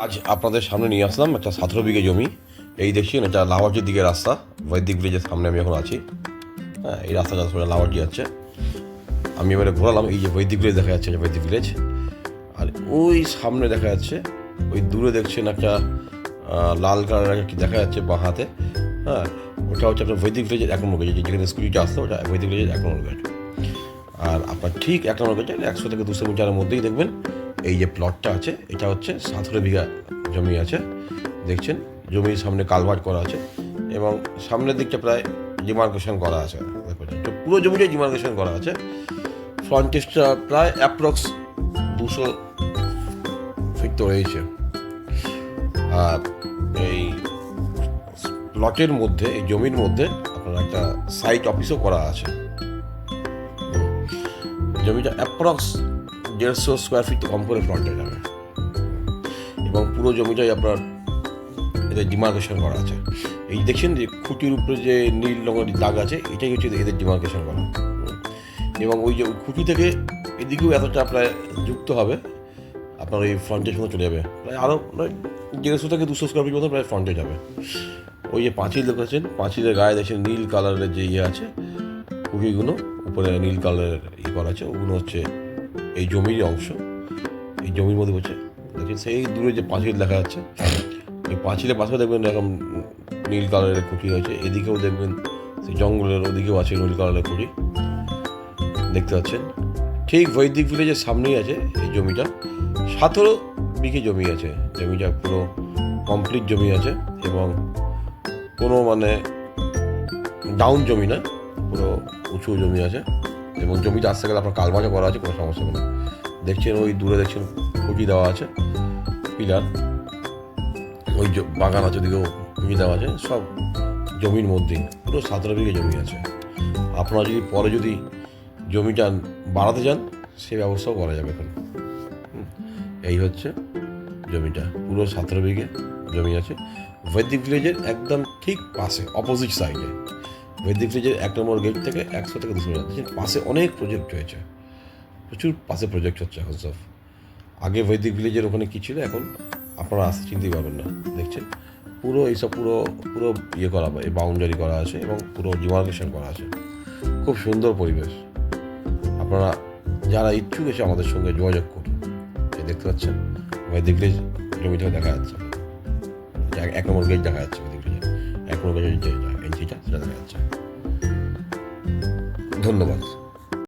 আজ আপনাদের সামনে নিয়ে আসলাম একটা 17 বিঘে জমি। এই দেখছেন, এটা লাওয়াটির দিকে রাস্তা। বৈদিক ভিলেজের সামনে আমি এখন আছি। হ্যাঁ, এই রাস্তাটা সোজা লাওয়াটি যাচ্ছে। আমি এবারে ঘোরালাম, এই যে বৈদিক ভিলেজ দেখা যাচ্ছে, বৈদিক ভিলেজ। আর ওই সামনে দেখা যাচ্ছে, ওই দূরে দেখছেন একটা লাল কালারের কি দেখা যাচ্ছে বাঁ হাতে। হ্যাঁ, ওটা হচ্ছে আপনার বৈদিক ভিলেজের 1 নম্বর গেট, যেখানে স্কুটিটা আসলো ওটা বৈদিক ভিলেজের 1 নম্বর গেট। আর আপনার ঠিক 1 নম্বর গেটে 100 থেকে 200 মিটারের মধ্যেই দেখবেন এই যে প্লটটা আছে, এটা হচ্ছে 17 বিঘা জমি আছে। দেখছেন জমির সামনে কালভার্ট করা আছে এবং সামনের দিকটা প্রায় ডিমার্কেশন করা আছে। তো পুরো জমিটাই ডিমার্কেশন করা আছে। ফ্রন্টেজটা প্রায় অ্যাপ্রক্স 200 ফিট তো রয়েছে। আর এই প্লটের মধ্যে, এই জমির মধ্যে আপনার একটা সাইট অফিসও করা আছে। জমিটা অ্যাপ্রক্স 150 স্কোয়ার ফিট কম করে ফ্রন্টে যাবে এবং পুরো জমিটাই আপনার এদের ডিমার্কেশন করা আছে। এই দেখছেন যে খুঁটির উপরে যে নীল রঙের দাগ আছে, এটাই হচ্ছে এদের ডিমার্কেশন করা। এবং ওই যে খুঁটি থেকে এদিকেও এতটা প্রায় যুক্ত হবে, আপনার ওই ফ্রন্টের মতো চলে যাবে প্রায় আরও প্রায় 150 থেকে 200 স্কোয়ার ফিট মতো প্রায় ফ্রন্টে যাবে। ওই যে পাঁচিল দেখেছেন, পাঁচিলের গায়ে দেখছেন নীল কালারের যে আছে খুঁটিগুলো, উপরে নীল কালারের করা আছে, ওগুলো হচ্ছে এই জমির অংশ। এই জমির মধ্যে হচ্ছে দেখছেন সেই দূরে যে পাঁচিল দেখা যাচ্ছে, এই পাঁচিলের পাশে দেখবেন এরকম নীল কালারের খুঁটি আছে। এদিকেও দেখবেন সেই জঙ্গলের ওদিকেও আছে নীল কালারের খুঁটি, দেখতে পাচ্ছেন। ঠিক বৈদিক ভিলেজের সামনেই আছে এই জমিটা। 17 বিঘে জমি আছে। জমিটা পুরো কমপ্লিট জমি আছে এবং কোনো মানে ডাউন জমি না, পুরো উঁচু জমি আছে। এবং জমিতে আসতে গেলে আপনার কালভার্টও করা আছে, কোনো সমস্যা নেই। দেখছেন ওই দূরে দেখছেন খুঁটি দেওয়া আছে, পিলার। ওই বাগান আছে, ওদিকেও খুঁটি দেওয়া আছে। সব জমির মধ্যেই পুরো 17 বিঘে জমি আছে। আপনারা যদি পরে যদি জমিটা বাড়াতে চান, সে ব্যবস্থাও করা যাবে এখন। এই হচ্ছে জমিটা, পুরো 17 বিঘে জমি আছে বৈদিক ভিলেজের একদম ঠিক পাশে, অপোজিট সাইডে। বৈদিক ভিলেজের 1 নম্বর গেট থেকে 100 থেকে 200 মিটার পাশে অনেক প্রজেক্ট হয়েছে, প্রচুর পাশে প্রজেক্ট হচ্ছে এখন সব। আগে বৈদিক ভিলেজের ওখানে কী ছিল, এখন আপনারা আসতে চিনতেই পারবেন না। দেখছেন পুরো এইসব পুরো পুরো করা, এই বাউন্ডারি করা আছে এবং পুরো ডিমার্কেশন করা আছে। খুব সুন্দর পরিবেশ। আপনারা যারা ইচ্ছুক এসে আমাদের সঙ্গে যোগাযোগ করুন। দেখতে পাচ্ছেন বৈদিক ভিলেজ জমিটা দেখা যাচ্ছে, 1 নম্বর গেট দেখা যাচ্ছে, বৈদিক ভিলেজ 1 নম্বর গেটের যে এন্ট্রিটা সেটা দেখা যাচ্ছে। ধন্যবাদ।